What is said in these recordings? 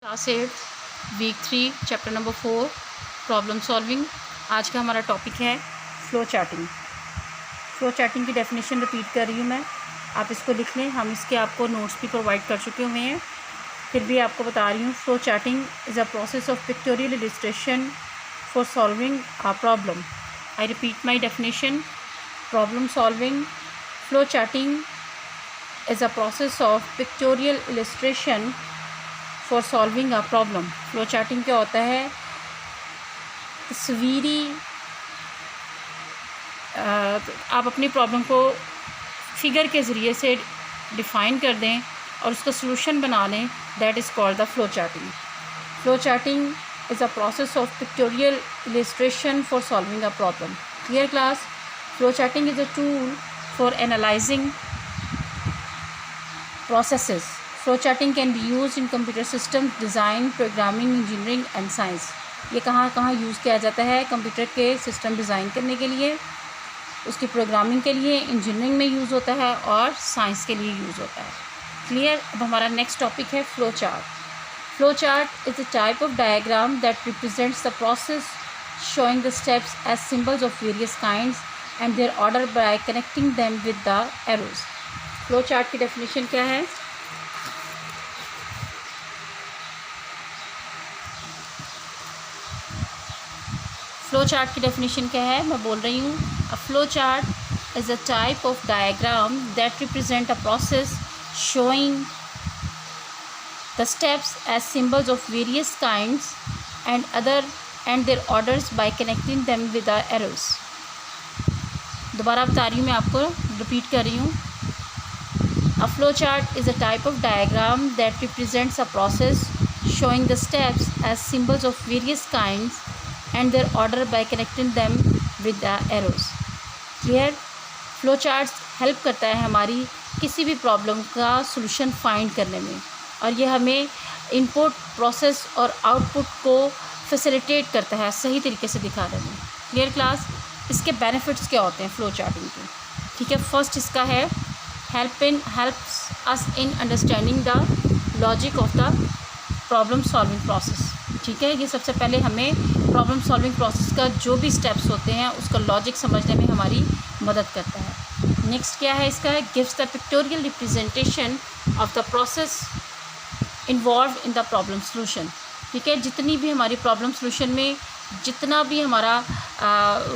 Class 8 week 3 chapter number 4 problem solving. आज का हमारा टॉपिक है फ्लो चार्टिंग। फ्लो चार्टिंग की डेफिनेशन रिपीट कर रही हूँ मैं, आप इसको लिख लें। हम इसके आपको नोट्स भी प्रोवाइड कर चुके हुए हैं, फिर भी आपको बता रही हूँ। Flow charting is a process of pictorial illustration for solving a problem. I repeat my definition. Problem solving, flow charting is a process of pictorial illustration for solving a problem। Flow charting क्या होता है? तस्वीरी आप अपनी problem को figure के ज़रिए से define कर दें और उसका सलूशन बना लें, that is called the flow charting. Flow charting is a process of pictorial illustration for solving a problem। Clear class? Flow charting is a tool for analyzing processes। Flow charting can be use in computer system design, programming, engineering and science. ये कहाँ कहाँ use किया जाता है? Computer के system design करने के लिए, उसकी प्रोग्रामिंग के लिए, इंजीनियरिंग में यूज़ होता है और साइंस के लिए यूज़ होता है। क्लियर? अब हमारा नेक्स्ट टॉपिक है flow chart. Flow chart is a type of diagram that represents the process showing the steps as symbols of various kinds and their order by connecting them with the arrows। Flow chart की definition क्या है? Flow chart की definition क्या है? मैं बोल रही हूँ। A flow chart is a type of diagram that represent a process showing the steps as symbols of various kinds and their orders by connecting them with the arrows. दोबारा बता रही हूँ, मैं आपको रिपीट कर रही हूँ। A flowchart is a type of diagram that represents a process showing the steps as symbols of various kinds and their order by connecting them with the arrows। Clear? Flowcharts help करता है हमारी किसी भी problem का solution find करने में, और ये हमें इनपुट, प्रोसेस और आउटपुट को फैसिलिटेट करता है सही तरीके से दिखाने में। Clear class? इसके बेनिफिट्स क्या होते हैं फ्लो चार्टिंग के? ठीक है, फर्स्ट इसका है helps us in understanding the logic of the problem solving process। ठीक है, ये सबसे पहले हमें प्रॉब्लम सॉल्विंग प्रोसेस का जो भी स्टेप्स होते हैं उसका लॉजिक समझने में हमारी मदद करता है। नेक्स्ट क्या है इसका? Gives the pictorial representation of the process involve in the problem solution. ठीक है, जितनी भी हमारी प्रॉब्लम सोल्यूशन में जितना भी हमारा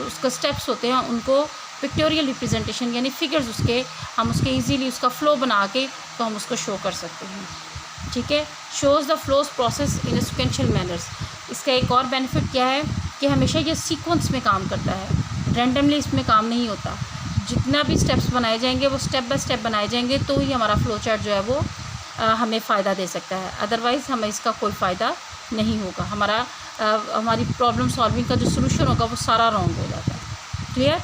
उसका स्टेप्स होते हैं उनको पिक्टोरियल रिप्रेजेंटेशन यानी फिगर्स हम उसके इजीली उसका फ़्लो बना के तो हम उसको शो कर सकते हैं। ठीक है, shows the flows process in sequential manners. इसका एक और बेनिफिट क्या है कि हमेशा ये सीक्वेंस में काम करता है, रैंडमली इसमें काम नहीं होता। जितना भी स्टेप्स बनाए जाएंगे वो स्टेप बाय स्टेप बनाए जाएंगे तो ही हमारा फ्लो चार्ट जो है वो हमें फ़ायदा दे सकता है, अदरवाइज़ हमें इसका कोई फ़ायदा नहीं होगा। हमारी प्रॉब्लम सॉल्विंग का जो सोल्यूशन होगा वो सारा रॉन्ग हो जाता है। Clear?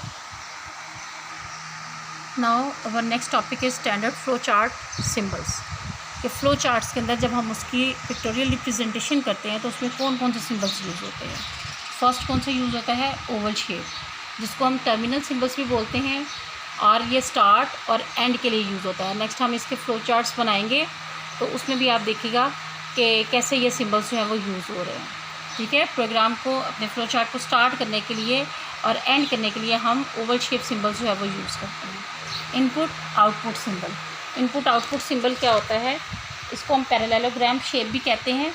Now our next topic is standard flow chart symbols. कि फ़्लो चार्ट्स के अंदर जब हम उसकी पिक्टोरियल रिप्रेजेंटेशन करते हैं तो उसमें कौन कौन से सिम्बल्स यूज़ होते हैं? फर्स्ट कौन सा यूज़ होता है? ओवल शेप, जिसको हम टर्मिनल सिम्बल्स भी बोलते हैं, और ये स्टार्ट और एंड के लिए यूज़ होता है। नेक्स्ट हम इसके फ़्लो चार्ट्स बनाएंगे तो उसमें भी आप देखिएगा कि कैसे ये सिम्बल्स जो हैं वो यूज़ हो रहे हैं। ठीक है, प्रोग्राम को अपने फ़्लो चार्ट को स्टार्ट करने के लिए और एंड करने के लिए हम ओवल शेप सिम्बल्स जो है वो यूज़ करते हैं। Input output symbol. Input output symbol क्या होता है? इसको हम पैरेललोग्राम शेप भी कहते हैं।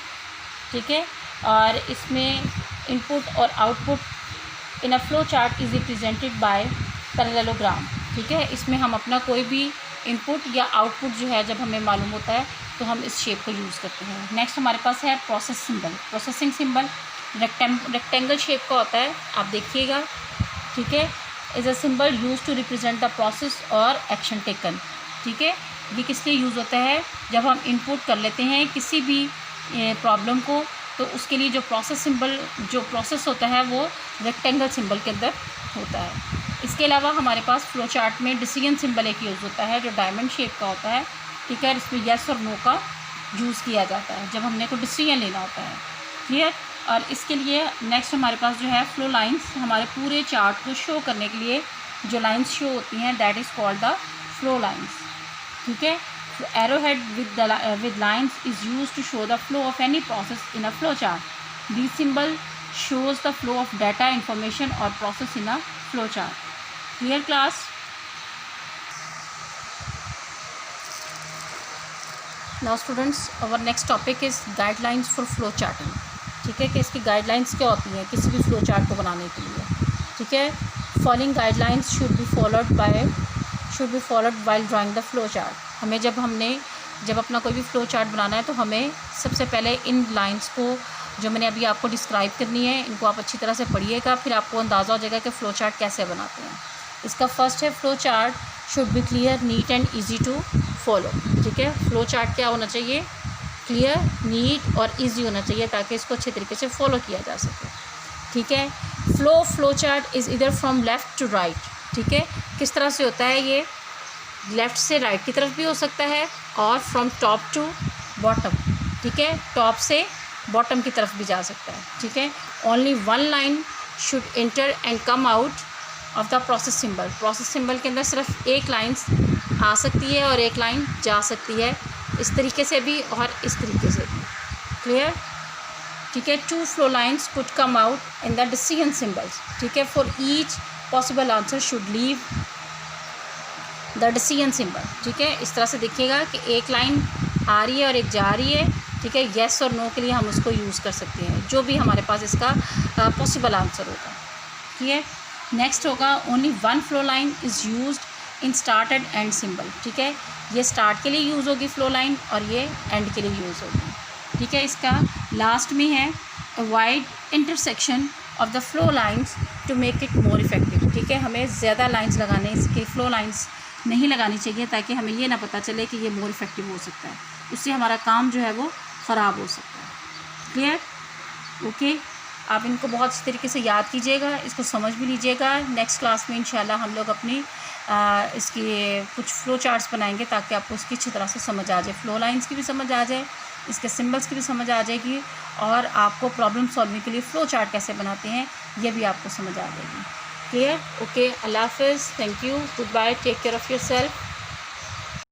ठीक है, और इसमें इनपुट और output in a flow chart is represented by parallelogram. ठीक है, इसमें हम अपना कोई भी इनपुट या आउटपुट जो है जब हमें मालूम होता है तो हम इस शेप को यूज़ करते हैं। नेक्स्ट हमारे पास है process symbol. Processing symbol rectangle shape का होता है, आप देखिएगा। ठीक है, is a symbol use to represent the process और एक्शन टेकन। ठीक है, ये किस लिए यूज़ होता है? जब हम इनपुट कर लेते हैं किसी भी प्रॉब्लम को तो उसके लिए जो प्रोसेस होता है वो रेक्टेंगल सिंबल के अंदर होता है। इसके अलावा हमारे पास फ्लो चार्ट में डिसीजन सिंबल एक यूज़ होता है जो डायमंड शेप का होता है। ठीक है, इसमें येस और नो का यूज़ किया जाता है जब हमने को डिसीजन लेना होता है। क्लियर? और इसके लिए नेक्स्ट हमारे पास जो है फ्लो लाइंस, हमारे पूरे चार्ट को शो करने के लिए जो लाइंस शो होती हैं that is called the flow lines. ठीक है, Arrowhead with lines is used to show the flow of any process in a flow chart. This symbol shows the flow of data, information or process in a flow chart. Clear class? Now students, our next topic is guidelines for flow charting. ठीक है, कि इसकी guidelines क्या होती हैं किसी भी flow chart को बनाने के लिए. ठीक है, following guidelines should be followed while drawing the flow chart. हमें जब अपना कोई भी फ्लो चार्ट बनाना है तो हमें सबसे पहले इन लाइंस को जो मैंने अभी आपको डिस्क्राइब करनी है इनको आप अच्छी तरह से पढ़िएगा, फिर आपको अंदाज़ा हो जाएगा कि फ़्लो चार्ट कैसे बनाते हैं. इसका फर्स्ट है flow chart should be clear, neat and easy to follow. ठीक है, फ़्लो चार्ट क्या होना चाहिए? क्लियर, नीट और ईजी होना चाहिए ताकि इसको अच्छे तरीके से फॉलो किया जा सके. ठीक है, फ़्लो चार्ट इज़ इधर फ्रॉम लेफ़्ट टू राइट. ठीक है, किस तरह से होता है ये? लेफ़्ट से राइट की तरफ भी हो सकता है और फ्रॉम टॉप टू बॉटम. ठीक है, टॉप से बॉटम की तरफ भी जा सकता है. ठीक है, only one line should enter and come out of the process symbol. Process symbol के अंदर सिर्फ एक लाइन आ सकती है और एक लाइन जा सकती है, इस तरीके से भी और इस तरीके से भी. क्लियर? ठीक है, 2 flow lines could come out in the decision symbols. ठीक है, for each possible answer should leave the decision symbol. ठीक है, इस तरह से देखिएगा कि एक लाइन आ रही है और एक जा रही है. ठीक है, येस और नो के लिए हम उसको यूज़ कर सकते हैं, जो भी हमारे पास इसका पॉसिबल आंसर होगा. ठीक है, नेक्स्ट होगा only one flow line is used in start and and symbol. ठीक है, ये स्टार्ट के लिए यूज़ होगी फ्लो लाइन और ये एंड के लिए यूज़ होगी. ठीक है, इसका लास्ट में है avoid intersection of the flow lines to make it more effective. ठीक है, हमें ज़्यादा लाइन्स लगाने, इसके फ्लो लाइन्स नहीं लगानी चाहिए ताकि हमें ये ना पता चले कि ये मोर इफेक्टिव हो सकता है, उससे हमारा काम जो है वो ख़राब हो सकता है. क्लियर? ओके, आप इनको बहुत अच्छी तरीके से याद कीजिएगा, इसको समझ भी लीजिएगा. नेक्स्ट क्लास में इंशाल्लाह हम लोग अपनी इसकी कुछ फ्लो चार्ट्स बनाएंगे ताकि आपको इसकी अच्छी तरह से समझ आ जाए, फ्लो लाइंस की भी समझ आ जाए, इसके सिंबल्स की भी समझ आ जाएगी और आपको प्रॉब्लम सॉल्विंग के लिए फ़्लो चार्ट कैसे बनाते हैं ये भी आपको समझ आ जाएगी. क्लियर? ओके, अल्लाह हाफ़िज़, thank you, goodbye, take care of yourself.